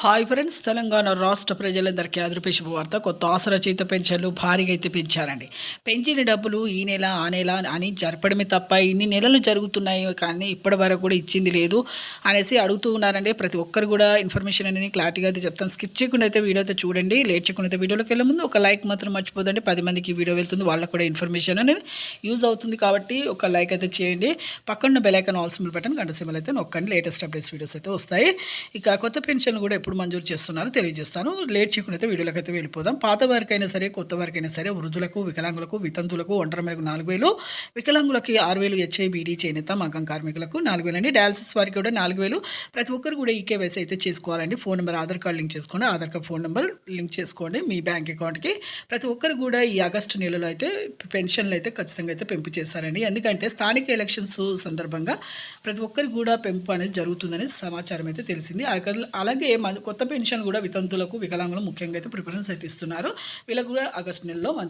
Hi friends, Telangana రాష్ట్ర ప్రజలందరికీ అదృపే శుభవార్త. కొత్త ఆసరా చేత పెన్షన్లు భారీగా అయితే పెంచారండి. పెంచిన డబ్బులు ఈ నెల ఆ నెల అని జరపడమే తప్ప ఇన్ని నెలలు జరుగుతున్నాయి కానీ ఇప్పటి వరకు కూడా ఇచ్చింది లేదు అనేసి అడుగుతూ ఉన్నారండి. ప్రతి ఒక్కరు కూడా ఇన్ఫర్మేషన్ అనేది క్లారిటీగా అయితే చెప్తాను. స్కిప్ చేయకుండా అయితే వీడియో అయితే చూడండి. లేట్ చేయకుండా అయితే వీడియోలోకి వెళ్ళే ముందు ఒక లైక్ మాత్రం మర్చిపోదండి. 10 మందికి వీడియో వెళ్తుంది, వాళ్ళకు కూడా ఇన్ఫర్మేషన్ అనేది యూజ్ అవుతుంది కాబట్టి ఒక లైక్ అయితే చేయండి. పక్కన bell icon all symbol button గంట సింబల్ అయితే నొక్కండి. లేటెస్ట్ అప్డేట్స్ వీడియోస్ అయితే వస్తాయి. ఇక కొత్త పెన్షన్ కూడా ఎప్పుడు మంజూరు చేస్తున్నారో తెలియజేస్తాను. లేట్ చేయకుండా అయితే వీడియోలోకి అయితే వెళ్ళిపోదాం. పాత వారికైనా సరే, కొత్త వారికైనా సరే, వృద్ధులకు, వికలాంగులకు, వితంతులకు, ఒంటరి మేరకు 4,000, వికలాంగులకి 6,000, హెచ్ఐబిడి, చేనేత, మగ్గం కార్మికులకు 4,000 అండి. డయాలసిస్ వారికి కూడా 4,000. ప్రతి ఒక్కరు కూడా ఈ కేవైసీ అయితే చేసుకోవాలండి. Phone number, Aadhaar card link చేసుకోండి. Aadhaar card phone number link చేసుకోండి మీ బ్యాంక్ అకౌంట్కి. ప్రతి ఒక్కరు కూడా ఈ ఆగస్టు నెలలో అయితే పెన్షన్లు అయితే ఖచ్చితంగా అయితే పెంపు చేస్తారండి. ఎందుకంటే స్థానిక ఎలక్షన్స్ సందర్భంగా ప్రతి ఒక్కరికి కూడా పెంపు అనేది జరుగుతుందని సమాచారం అయితే తెలిసింది. అలాగే కొత్త పెన్షన్ కూడా వితంతులకు, వికలాంగులు ముఖ్యంగా అయితే ప్రిఫరెన్స్ అయితే ఇస్తున్నారు. వీళ్ళకు కూడా ఆగస్టు నెలలో